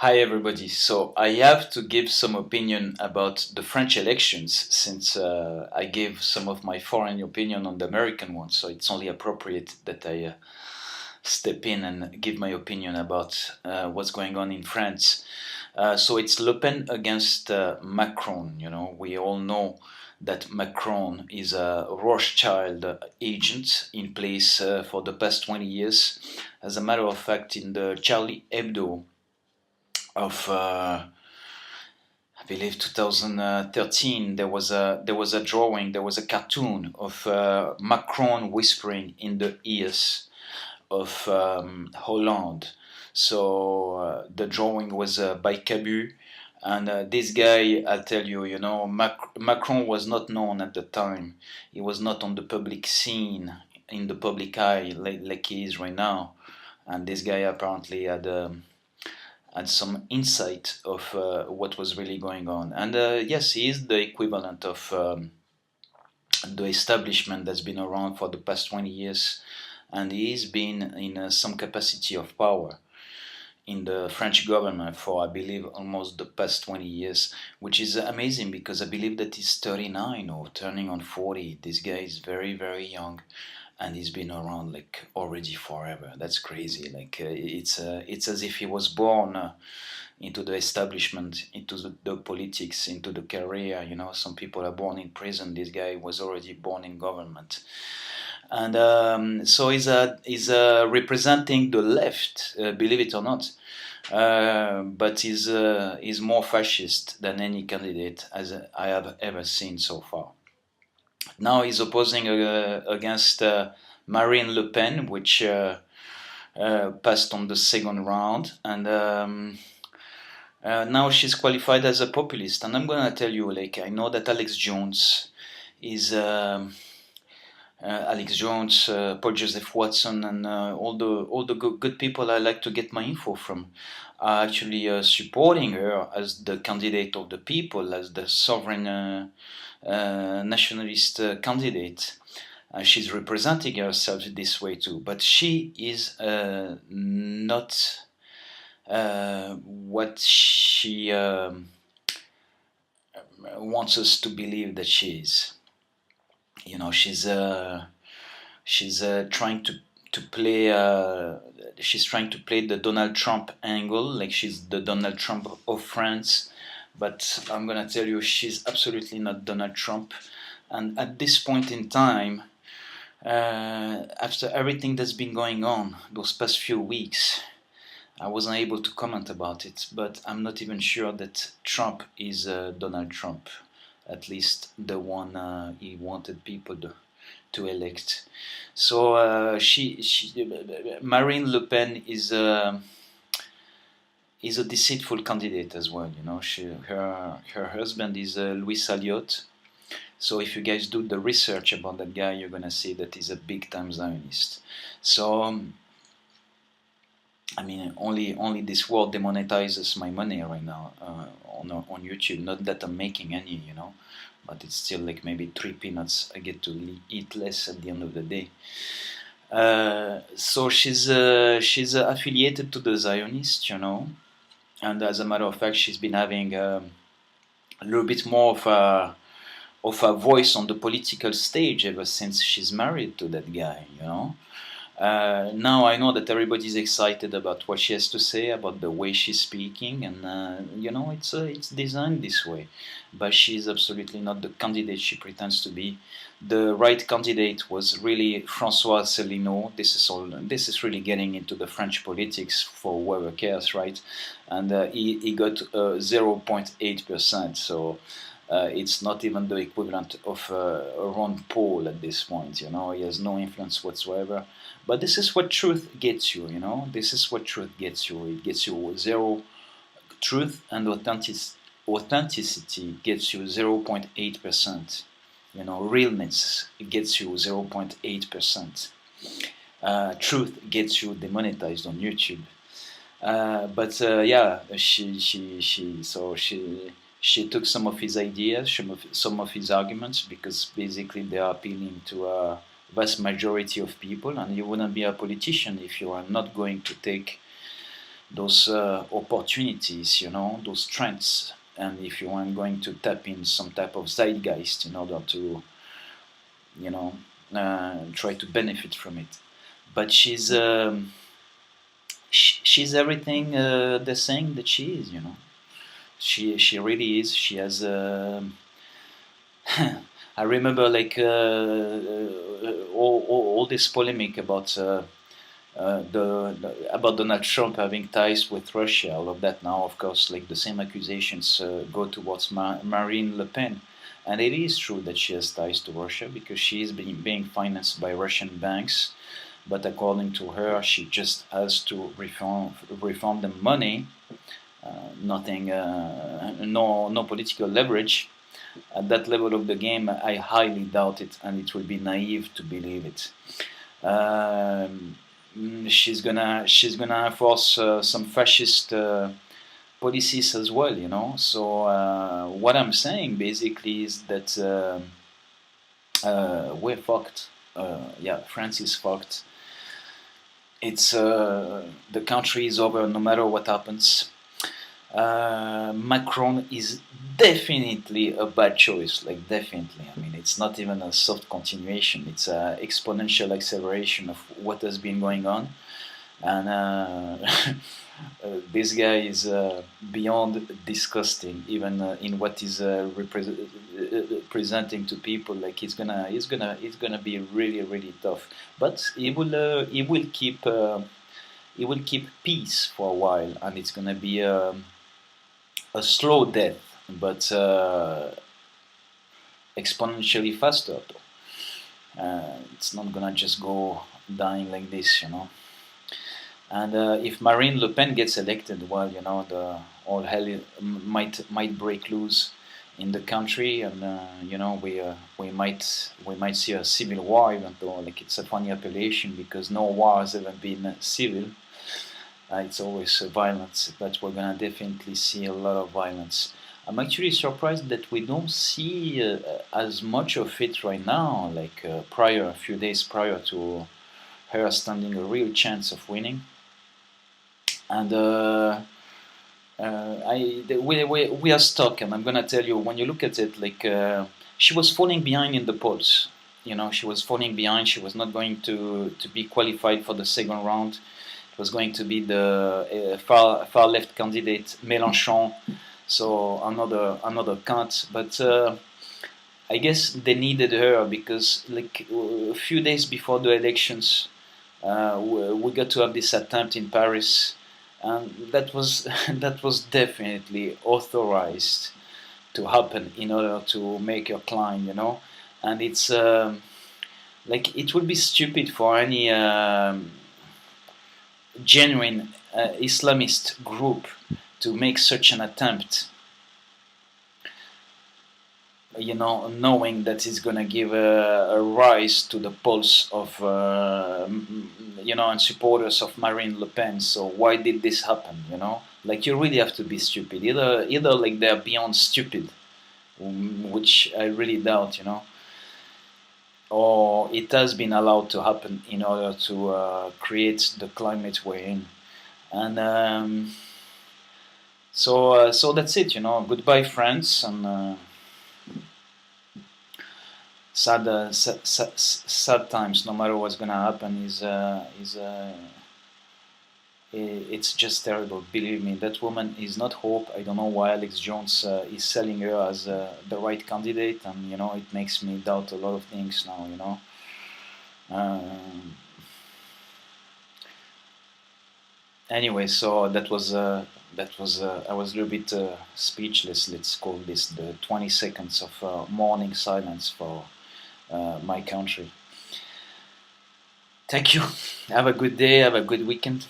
Hi everybody. So I have to give some opinion about the French elections since I gave some of my foreign opinion on the American one. So it's only appropriate that I step in and give my opinion about what's going on in France. So it's Le Pen against Macron. We all know that Macron is a Rothschild agent in place for the past 20 years. As a matter of fact, in the Charlie Hebdo of I believe 2013, there was a drawing, there was a cartoon of Macron whispering in the ears of Hollande. So the drawing was by Cabu, and this guy, I'll tell you, Macron was not known at the time. He was not on the public scene, in the public eye, like he is right now. And this guy apparently had some insight of what was really going on. And yes, he is the equivalent of the establishment that's been around for the past 20 years, and he's been in some capacity of power in the French government for, I believe, almost the past 20 years, which is amazing because I believe that he's 39 or turning on 40. This guy is very, very young, and he's been around like already forever. That's crazy. Like it's as if he was born into the establishment, into the politics, into the career. Some people are born in prison. This guy was already born in government, and so he's representing the left, believe it or not. But he's more fascist than any candidate as I have ever seen so far. Now he's opposing against Marine Le Pen, which passed on the second round, and now she's qualified as a populist. And I'm gonna tell you, like, I know that Alex Jones is. Alex Jones, Paul Joseph Watson, and all the good people I like to get my info from are actually supporting her as the candidate of the people, as the sovereign nationalist candidate. She's representing herself this way too, but she is not what she wants us to believe that she is. She's trying to play. She's trying to play the Donald Trump angle, like she's the Donald Trump of France. But I'm gonna tell you, she's absolutely not Donald Trump. And at this point in time, after everything that's been going on those past few weeks, I wasn't able to comment about it. But I'm not even sure that Trump is Donald Trump, at least the one he wanted people to elect. So Marine Le Pen is a deceitful candidate as well. Her husband is Louis Alliot. So if you guys do the research about that guy, you're gonna see that he's a big time Zionist. So I mean, only this world demonetizes my money right now on YouTube. Not that I'm making any, but it's still like maybe 3 peanuts. I get to eat less at the end of the day. So she's affiliated to the Zionists, and as a matter of fact, she's been having a little bit more of a voice on the political stage ever since she's married to that guy, Now I know that everybody's excited about what she has to say, about the way she's speaking, and it's designed this way. But she's absolutely not the candidate she pretends to be. The right candidate was really François Asselineau. This is really getting into the French politics for whoever cares, right? And he got 0.8%. So. It's not even the equivalent of Ron Paul at this point. He has no influence whatsoever. But this is what truth gets you. This is what truth gets you. It gets you zero. Truth and authenticity gets you 0.8%. Realness gets you 0.8%. Truth gets you demonetized on YouTube. But yeah, she took some of his ideas, some of his arguments, because basically they are appealing to a vast majority of people, and you wouldn't be a politician if you are not going to take those opportunities, those trends, and if you are going to tap in some type of zeitgeist in order to, you know, try to benefit from it. But she's everything they're saying that she is. She really is. She has. I remember like all this polemic about about Donald Trump having ties with Russia. All of that now, of course, like the same accusations go towards Marine Le Pen, and it is true that she has ties to Russia because she is being financed by Russian banks. But according to her, she just has to refund the money. Nothing, no political leverage. At that level of the game, I highly doubt it, and it will be naive to believe it. Um, she's gonna enforce some fascist policies as well. So what I'm saying basically is that we're fucked. Yeah, France is fucked. It's the country is over no matter what happens. Macron is definitely a bad choice, like definitely. I mean, it's not even a soft continuation, it's an exponential acceleration of what has been going on. And this guy is beyond disgusting, even in what he's presenting to people. Like he's gonna be really really tough, but he will keep peace for a while, and it's gonna be a slow death, but exponentially faster. It's not gonna just go dying like this. And if Marine Le Pen gets elected, well, the all hell might break loose in the country, and we might see a civil war, even though like it's a funny appellation because no war has ever been civil. It's always violence, but we're gonna definitely see a lot of violence. I'm actually surprised that we don't see as much of it right now, like a few days prior to her standing a real chance of winning. And we are stuck, and I'm gonna tell you, when you look at it, like she was falling behind in the polls. She was falling behind. She was not going to be qualified for the second round. It was going to be the far left candidate Mélenchon, so another cunt. But I guess they needed her because like a few days before the elections, we got to have this attempt in Paris, and that was that was definitely authorized to happen in order to make her climb. And it's like it would be stupid for any genuine Islamist group to make such an attempt, knowing that it's going to give a rise to the pulse of, and supporters of Marine Le Pen. So why did this happen? Like you really have to be stupid. Either like they're beyond stupid, which I really doubt. Or it has been allowed to happen in order to create the climate we're in. And so that's it. Goodbye, France, and sad times. No matter what's gonna happen, it's just terrible. Believe me, that woman is not hope. I don't know why Alex Jones is selling her as the right candidate, and it makes me doubt a lot of things now. Anyway, so that was I was a little bit speechless. Let's call this the 20 seconds of morning silence for my country. Thank you. Have a good day. Have a good weekend.